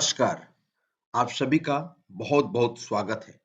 नमस्कार, आप सभी का बहुत-बहुत स्वागत है।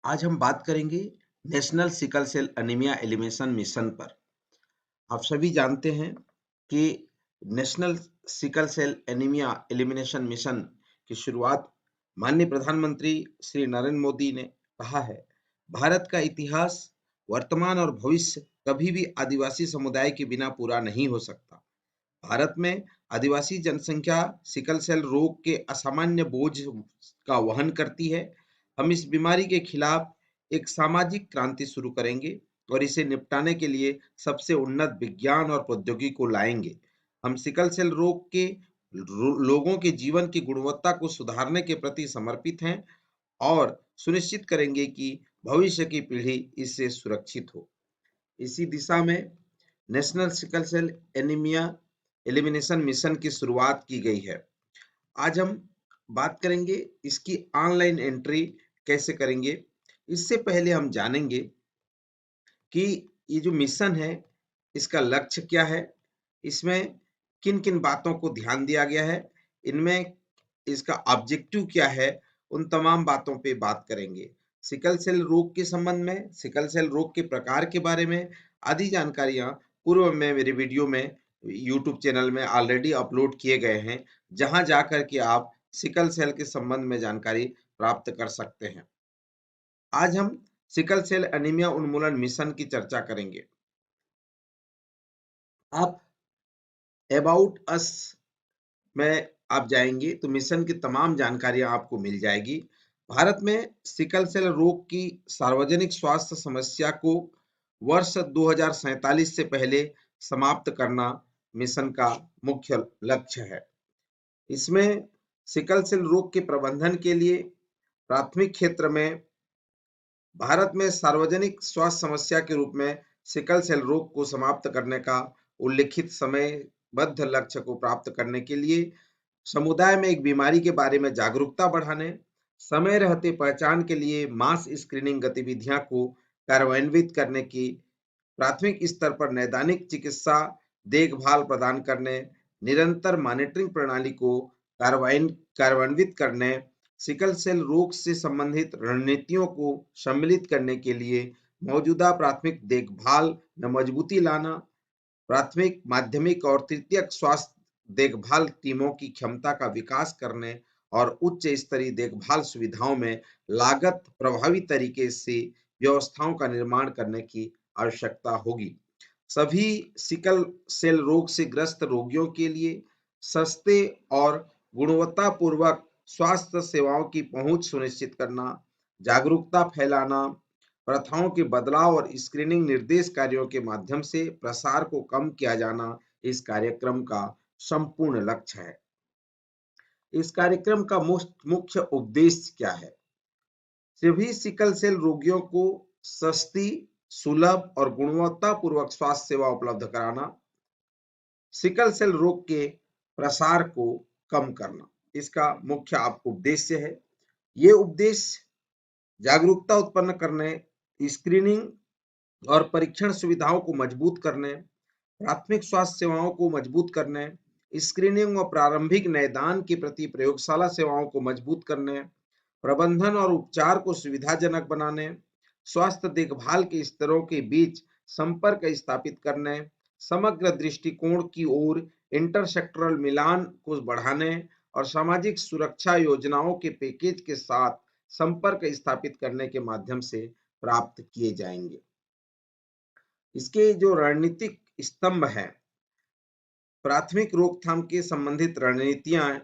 आज हम बात करेंगे national sickle cell anaemia elimination mission पर। आप सभी जानते हैं कि national sickle cell anaemia elimination mission की शुरुआत माननीय प्रधानमंत्री श्री नरेंद्र मोदी ने कहा है, भारत का इतिहास, वर्तमान और भविष्य कभी भी आदिवासी समुदाय के बिना पूरा नहीं हो सकता। भारत में आदिवासी जनसंख्या सिकल सेल रोग के असामान्य बोझ का वहन करती है। हम इस बीमारी के खिलाफ एक सामाजिक क्रांति शुरू करेंगे और इसे निपटाने के लिए सबसे उन्नत विज्ञान और प्रौद्योगिकी को लाएंगे। हम सिकल सेल रोग के लोगों के जीवन की गुणवत्ता को सुधारने के प्रति समर्पित हैं और सुनिश्चित करेंगे कि भविष्य की पीढ़ी इससे सुरक्षित हो। इसी दिशा में national sickle cell anaemia elimination mission की शुरुआत की गई है। आज हम बात करेंगे इसकी ऑनलाइन एंट्री कैसे करेंगे। इससे पहले हम जानेंगे कि ये जो मिशन है, इसका लक्ष्य क्या है, इसमें किन-किन बातों को ध्यान दिया गया है, इनमें इसका ऑब्जेक्टिव क्या है, उन तमाम बातों पे बात करेंगे। सिकल सेल रोग के संबंध में, सिकल सेल रोग के प्रकार के बारे में आदि जानकारियाँ पूर्व में मेरे वीडियो में यूट्यूब चैनल में ऑलरेडी अपलोड किए गए हैं, जहाँ जाकर के आप सिकल सेल के संबंध में जानकारी प्राप्त कर सकते हैं। आज हम सिकल सेल एनीमिया उन्मूलन मिशन की चर्चा करेंगे। आप अबाउट अस में आप जाएंगे तो मिशन की तमाम जानकारियां आपको मिल जाएगी। भारत में सिकल सेल रोग की सार्वजनिक स्वास्थ्य समस्या को वर्ष 2047 से पहले समाप्त करना मिशन का मुख्य लक्ष्य है। इसमें सिकल सेल रोग के प्रबंधन के लिए प्राथमिक क्षेत्र में भारत में सार्वजनिक स्वास्थ्य समस्या के रूप में सिकल सेल रोग को समाप्त करने का उल्लिखित समयबद्ध लक्ष्य को प्राप्त करने के लिए समुदाय में एक बीमारी के बारे में जागरूकता बढ़ाने, समय रहते पहचान के लिए मास स्क्रीनिंग गतिविधियां को कार्यान्वित करने की, प्राथमिक स्तर पर नैदानिक चिकित्सा देखभाल प्रदान करने, निरंतर मॉनिटरिंग प्रणाली को कार्यान्वित करने, सिकल सेल रोग से संबंधित रणनीतियों को सम्मिलित करने के लिए मौजूदा प्राथमिक देखभाल में मजबूती लाना, प्राथमिक, माध्यमिक और तृतीयक स्वास्थ्य देखभाल टीमों की क्षमता का विकास करने और उच्च स्तरीय देखभाल सुविधाओं में लागत प्रभावी तरीके से व्यवस्थाओं का निर्माण करने की आवश्यकता होगी। सभी सिकल सेल रोग से ग्रस्त रोगियों के लिए सस्ते और गुणवत्तापूर्वक स्वास्थ्य सेवाओं की पहुंच सुनिश्चित करना, जागरूकता फैलाना, प्रथाओं के बदलाव और स्क्रीनिंग निर्देश कार्यों के माध्यम से प्रसार को कम किया जाना इस कार्यक्रम का संपूर्ण लक्ष्य है। इस कार्यक्रम का मुख्य उद्देश्य क्या है? सभी सिकल सेल रोगियों को सस्ती, सुलभ और गुणवत्तापूर्वक स्वास्थ्य सेवा उपलब्ध कराना, सिकल सेल रोग के प्रसार को कम करना, इसका मुख्य उद्देश्य है। ये उद्देश्य जागरूकता उत्पन्न करने, स्क्रीनिंग और परीक्षण सुविधाओं को मजबूत करने, प्राथमिक स्वास्थ्य सेवाओं को मजबूत करने, स्क्रीनिंग और प्रारंभिक निदान के प्रति प्रयोगशाला सेवाओं को मजबूत करने, प्रबंधन और उपचार को सुविधाजनक बनाने, स्वास्थ्य देखभाल के स्तरों के बीच संपर्क स्थापित करने, समग्र दृष्टिकोण की ओर इंटरसेक्टरल मिलान को बढ़ाने और सामाजिक सुरक्षा योजनाओं के पैकेज के साथ संपर्क स्थापित करने के माध्यम से प्राप्त किए जाएंगे। इसके जो रणनीतिक स्तंभ हैं, प्राथमिक रोकथाम के संबंधित रणनीतियां,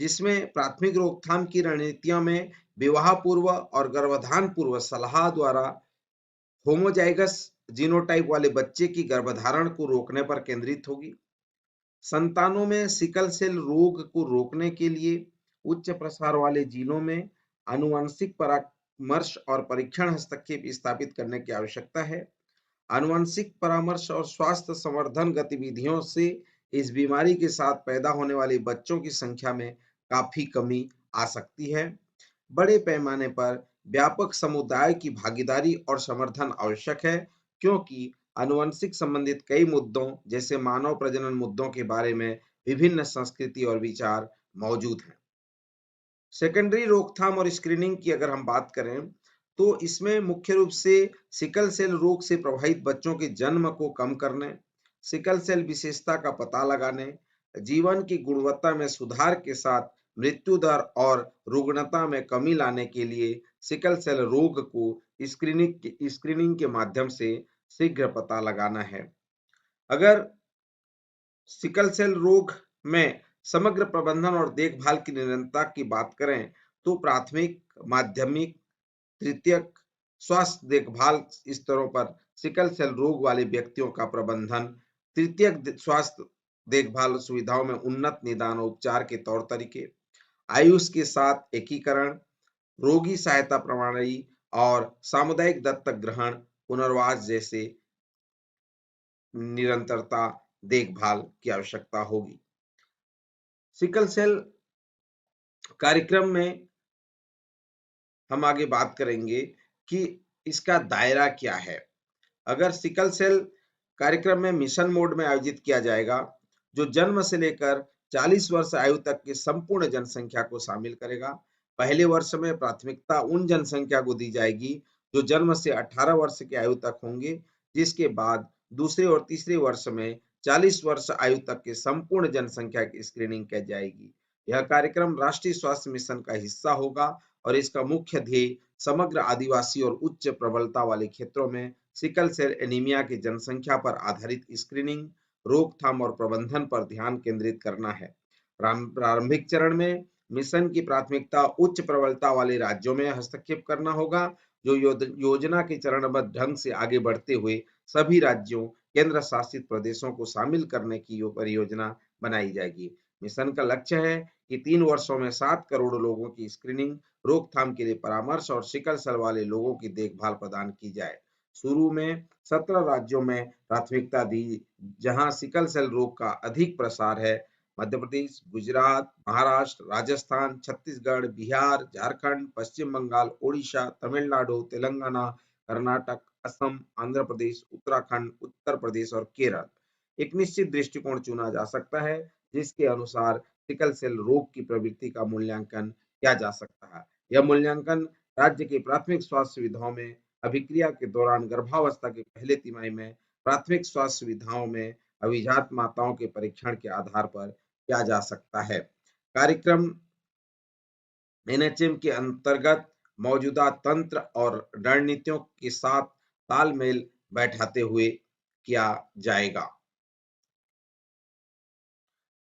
जिसमें प्राथमिक रोकथाम की रणनीतियों में विवाह पूर्व और गर्भाधान पूर्व सलाह द्वारा होमोजाइगस जीनोटाइप वाले बच्चे की गर्भधारण को रोकने पर केंद्रित होगी। संतानों में सिकल सेल रोग को रोकने के लिए उच्च प्रसार वाले जीनों में आनुवंशिक परामर्श और परीक्षण हस्तक्षेप स्थापित करने की आवश्यकता है। आनुवंशिक परामर्श और स्वास्थ्य संवर्धन गतिविधियों से इस बीमारी के साथ पैदा होने वाले बच्चों की संख्या में काफी कमी आ सकती है। बड़े पैमाने पर व्यापक समुदाय की भागीदारी और समर्थन आवश्यक है, क्योंकि आनुवंशिक संबंधित कई मुद्दों जैसे मानव प्रजनन मुद्दों के बारे में विभिन्न संस्कृति और विचार मौजूद हैं। सेकेंडरी रोकथाम और स्क्रीनिंग की अगर हम बात करें तो इसमें मुख्य रूप से सिकल सेल रोग से प्रभावित बच्चों के जन्म को कम करने, सिकल सेल विशेषता का पता लगाने, जीवन की गुणवत्ता में सुधार के साथ मृत्यु दर और रुग्णता में कमी लाने के लिए सिकल सेल रोग को स्क्रीनिंग के माध्यम से शीघ्र पता लगाना है। अगर सिकल सेल रोग में समग्र प्रबंधन और देखभाल की निरंतरता की बात करें तो प्राथमिक, माध्यमिक, तृतीयक स्वास्थ्य देखभाल स्तरों पर सिकल सेल रोग वाले व्यक्तियों का प्रबंधन, तृतीयक स्वास्थ्य देखभाल सुविधाओं में उन्नत निदान और उपचार के तौर तरीके, आयुष के साथ एकीकरण, रोगी सहायता प्रणाली और सामुदायिक दत्तक ग्रहण, पुनर्वास जैसे निरंतरता देखभाल की आवश्यकता होगी। सिकल सेल कार्यक्रम में हम आगे बात करेंगे कि इसका दायरा क्या है। अगर सिकल सेल कार्यक्रम में मिशन मोड में आयोजित किया जाएगा, जो जन्म से लेकर 40 वर्ष आयु तक की संपूर्ण जनसंख्या को शामिल करेगा। पहले वर्ष में प्राथमिकता उन जनसंख्या को दी जाएगी जो जन्म से 18 वर्ष की आयु तक होंगे, जिसके बाद दूसरे और तीसरे वर्ष में 40 वर्ष आयु तक की संपूर्ण जनसंख्या की स्क्रीनिंग की जाएगी। यह कार्यक्रम राष्ट्रीय स्वास्थ्य मिशन का हिस्सा होगा और इसका मुख्य ध्येय समग्र आदिवासी और उच्च प्रबलता वाले क्षेत्रों में सिकल सेल एनीमिया की जनसंख्या पर आधारित स्क्रीनिंग, रोकथाम और प्रबंधन पर ध्यान केंद्रित करना है। प्रारंभिक चरण में मिशन की प्राथमिकता उच्च प्रबलता वाले राज्यों में हस्तक्षेप करना होगा, जो योजना के चरणबद्ध ढंग से आगे बढ़ते हुए सभी राज्यों, केंद्र शासित प्रदेशों को शामिल करने की परियोजना बनाई जाएगी। मिशन का लक्ष्य है कि 3 वर्षों में 7 करोड़ लोगों की स्क्रीनिंग, रोकथाम के लिए परामर्श और सिकल सेल वाले लोगों की देखभाल प्रदान की जाए। शुरू में 17 राज्यों में प्राथमिकता दी, जहां सिकल सेल रोग का अधिक प्रसार है। मध्य प्रदेश, गुजरात, महाराष्ट्र, राजस्थान, छत्तीसगढ़, बिहार, झारखंड, पश्चिम बंगाल, ओडिशा, तमिलनाडु, तेलंगाना, कर्नाटक, असम, आंध्र प्रदेश, उत्तराखंड, उत्तर प्रदेश और केरल। एक निश्चित दृष्टिकोण चुना जा सकता है जिसके अनुसार सिकल सेल रोग की प्रवृत्ति का मूल्यांकन किया जा सकता है। यह मूल्यांकन राज्य की प्राथमिक स्वास्थ्य सुविधाओं में अभिक्रिया के दौरान गर्भावस्था के पहले तिमाही में प्राथमिक स्वास्थ्य सुविधाओं में अभिजात माताओं के परीक्षण के आधार पर किया जा सकता है। कार्यक्रम एनएचएम के अंतर्गत मौजूदा तंत्र और रणनीतियों के साथ तालमेल बैठाते हुए किया जाएगा।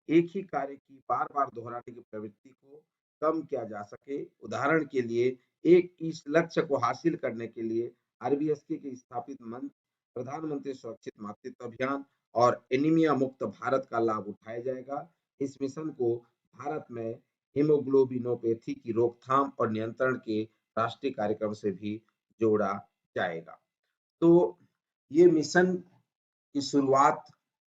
एक ही कार्य की बार बार दोहराने की प्रवृत्ति को कम किया जा सके। उदाहरण के लिए एक इस लक्ष्य को हासिल करने के लिए आरबीएसके के स्थापित प्रधानमंत्री सुरक्षित मातृत्व अभियान और एनीमिया मुक्त भारत का लाभ उठाया जाएगा। इस मिशन को भारत में हीमोग्लोबिनोपैथी की रोकथाम और नियंत्रण के राष्ट्रीय कार्यक्रम से भी जोड़ा जाएगा। तो ये मिशन की शुरुआत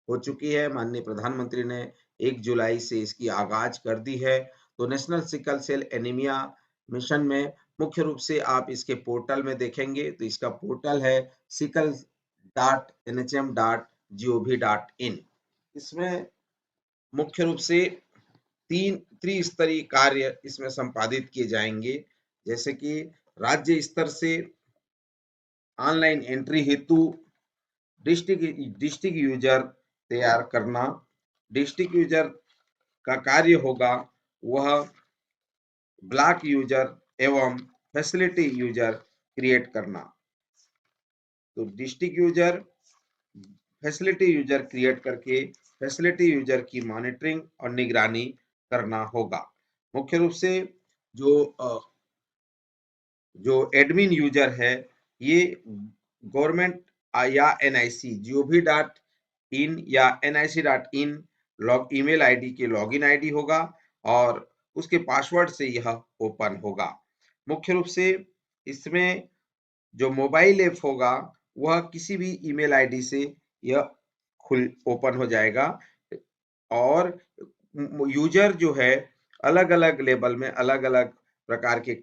हो चुकी है। माननीय प्रधानमंत्री ने 1 जुलाई से इसकी आगाज कर दी है। तो national sickle cell anaemia mission में मुख्य रूप से आप इसके पोर्टल में देखेंगे तो इसका पोर्टल है sickle.nhm.gov.in। इसमें मुख्य रूप से 3 त्रिस्तरीय कार्य इसमें संपादित किए जाएंगे, जैसे कि राज्य स्तर से ऑनलाइन एंट्री हेतु डिस्ट्रिक्ट यूजर तैयार करना। डिस्ट्रिक्ट यूजर का कार्य होगा वह ब्लॉक यूजर एवं फैसिलिटी यूजर क्रिएट करना। तो district user, facility user create करके फैसिलिटी यूजर की मॉनिटरिंग और निगरानी करना होगा। मुख्य रूप से जो एडमिन यूजर है ये गवर्नमेंट या एनआईसी gov.in या nic.in ईमेल आईडी के लॉगिन आईडी होगा और उसके पासवर्ड से यह ओपन होगा। मुख्य रूप से इसमें जो मोबाइल ऐप होगा वह किसी भी ईमेल आईडी से यह ओपन हो जाएगा और यूजर जो है अलग अलग लेवल में अलग अलग प्रकार के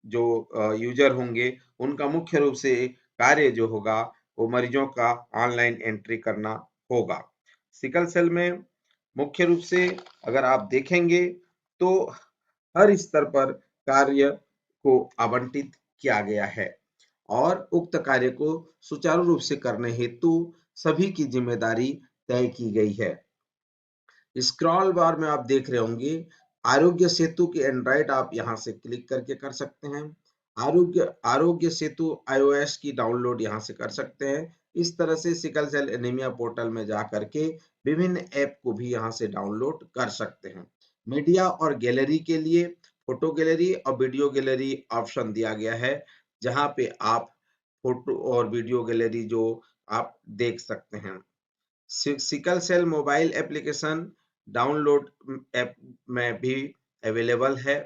जो यूजर होंगे उनका मुख्य रूप से कार्य जो होगा वो मरीजों का ऑनलाइन एंट्री करना होगा। सिकल सेल में मुख्य रूप से अगर आप देखेंगे तो हर स्तर पर कार्य को आवंटित किया गया है और उक्त कार्य को सुचारू रूप से करने हेतु सभी की जिम्मेदारी तय की गई है। स्क्रॉल बार में आप देख रहे होंगे आरोग्य सेतु की एंड्रॉइड आप यहाँ से क्लिक करके कर सकते हैं। आरोग्य आरोग्य सेतु आईओएस की डाउनलोड यहाँ से कर सकते हैं। इस तरह से सिकल सेल एनीमिया पोर्टल में जा करके विभिन्न ऐप को भी यहाँ से डाउनलोड कर सकते हैं। मीडिया और गैलरी के लिए फोटो गैलरी और वीडियो गैलरी ऑप्शन दिया गया है, जहाँ पे आप फोटो और वीडियो गैलरी जो आप देख सकते हैं। Sickle cell mobile application download app में भी अवेलेबल है,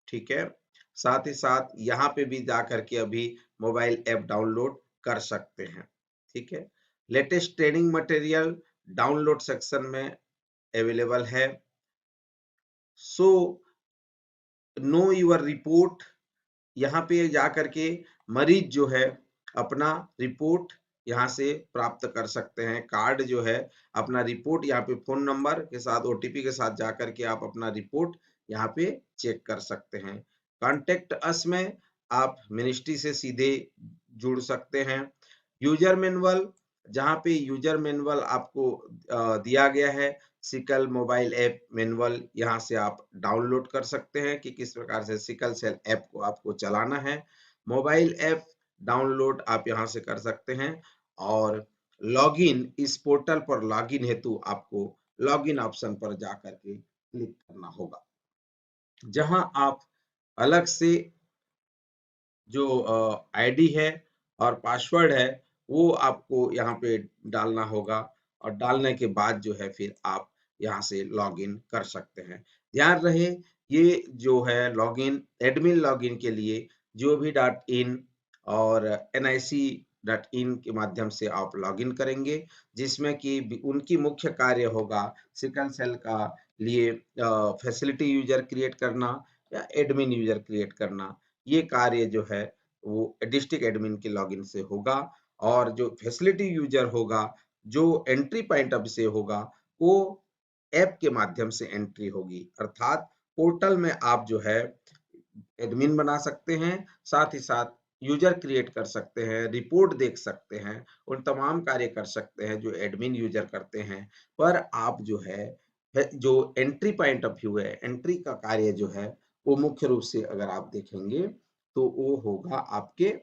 ठीक है। साथ ही साथ यहाँ पे भी जा करके अभी मोबाइल ऐप डाउनलोड कर सकते हैं, ठीक है। Latest training material download section में अवेलेबल है। सो नो योर रिपोर्ट, यहाँ पे जा करके मरीज जो है अपना रिपोर्ट यहाँ से प्राप्त कर सकते हैं। कार्ड जो है अपना रिपोर्ट यहाँ पे फोन नंबर के साथ ओटीपी के साथ जा करके आप अपना रिपोर्ट यहाँ पे चेक कर सकते हैं। कॉन्टेक्ट अस में आप मिनिस्ट्री से सीधे जुड़ सकते हैं। यूजर मैनुअल, जहाँ पे यूजर मैनुअल आपको दिया गया है, सिकल मोबाइल ऐप मैनुअल यहाँ से आप डाउनलोड कर सकते हैं कि किस प्रकार से सिकल सेल ऐप को आपको चलाना है। मोबाइल ऐप डाउनलोड आप यहाँ से कर सकते हैं और लॉगिन, इस पोर्टल पर लॉगिन हेतु आपको लॉगिन ऑप्शन पर जाकर के क्लिक करना होगा, जहां आप अलग से जो आईडी है और पासवर्ड है वो आपको यहाँ पे डालना होगा और डालने के बाद जो है फिर आप यहाँ से लॉगिन कर सकते हैं। ध्यान रहे ये जो है लॉगिन एडमिन लॉगिन के लिए gov.in और nic.in के माध्यम से आप लॉगिन करेंगे, जिसमें कि उनकी मुख्य कार्य होगा सिकल सेल का लिए फैसिलिटी यूजर क्रिएट करना या एडमिन यूजर क्रिएट करना। ये कार्य जो है वो डिस्ट्रिक्ट एडमिन के लॉगिन से होगा और जो फैसिलिटी यूजर होगा, जो एंट्री पॉइंट अब से होगा, वो ऐप के माध्यम से एंट्री होगी। अर्थात पोर्टल में आप जो है एडमिन बना सकते हैं, साथ ही साथ यूजर क्रिएट कर सकते हैं, रिपोर्ट देख सकते हैं, उन तमाम कार्य कर सकते हैं जो एडमिन यूजर करते हैं। पर आप जो है जो एंट्री पॉइंट ऑफ व्यू है, एंट्री का कार्य जो है वो मुख्य रूप से अगर आप देखेंगे तो वो होगा आपके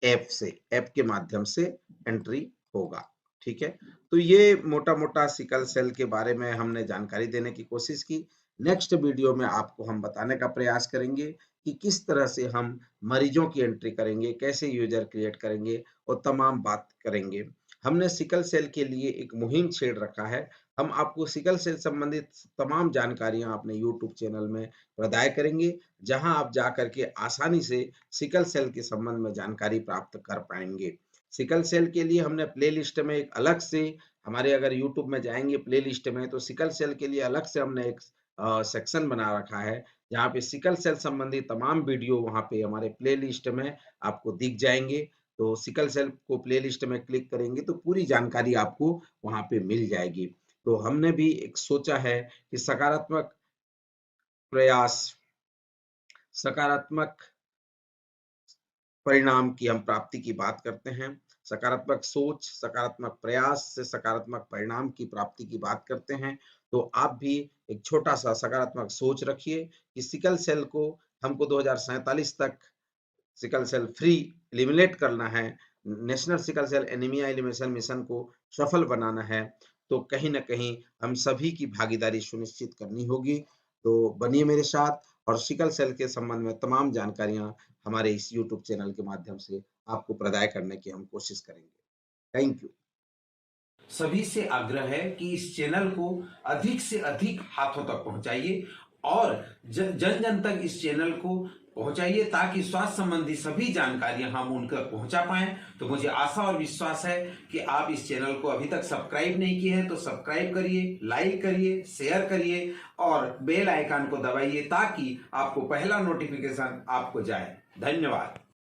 ऐप से, ऐप के माध्यम से एंट्री होगा, ठीक है। तो ये मोटा-मोटा सिकल सेल के बारे में हमने जानकारी देने की कोशिश की। नेक्स्ट वीडियो में आपको हम बताने का प्रयास करेंगे कि किस तरह से हम मरीजों की एंट्री करेंगे, कैसे यूजर क्रिएट करेंगे और तमाम बात करेंगे। हमने सिकल सेल के लिए एक मुहिम छेड़ रखा है। हम आपको सिकल सेल संबंधित तमाम जानकारियाँ अपने यूट्यूब चैनल में प्रदाय करेंगे, जहाँ आप जाकर के आसानी से सिकल सेल के संबंध में जानकारी प्राप्त कर पाएंगे। सिकल सेल के लिए हमने प्लेलिस्ट में एक अलग से, हमारे अगर यूट्यूब में जाएंगे प्लेलिस्ट में तो सिकल सेल के लिए अलग से हमने एक सेक्शन बना रखा है, जहाँ पे सिकल सेल संबंधी तमाम वीडियो वहाँ पे हमारे प्लेलिस्ट में आपको दिख जाएंगे। तो सिकल सेल को प्लेलिस्ट में क्लिक करेंगे तो पूरी जानकारी आपको वहाँ पे मिल जाएगी। तो हमने भी एक सोचा है कि सकारात्मक प्रयास, सकारात्मक परिणाम की हम प्राप्ति की बात करते हैं। सकारात्मक सोच, सकारात्मक प्रयास से सकारात्मक परिणाम की प्राप्ति की बात करते हैं। तो आप भी एक छोटा-सा सकारात्मक सोच रखिए कि सिकल सेल को हमको 2047 तक सिकल सेल फ्री एलिमिनेट करना है, national sickle cell anaemia elimination mission को सफल बनाना है। तो कहीं न कहीं हम सभी की भागीदारी सुनिश्चित करनी होगी। तो बनिए मेरे साथ और सिकल सेल के संबंध में तमाम जानकारियाँ हमारे इस यूट्यूब चैनल के माध्यम से आपको प्रदाय करने की हम कोशिश करेंगे। Thank you. सभी से आग्रह है कि इस चैनल को अधिक से अधिक हाथों तक पहुंचाइए और जन जन तक इस चैनल को पहुंचाइए ताकि स्वास्थ्य संबंधी सभी जानकारियां हम उन तक पहुंचा पाएं। तो मुझे आशा और विश्वास है कि आप इस चैनल को अभी तक सब्सक्राइब नहीं किए हैं तो सब्सक्राइब करिए, लाइक करिए, शेयर करिए और बेल आइकन को दबाइए ताकि आपको पहला नोटिफिकेशन आपको जाए। धन्यवाद।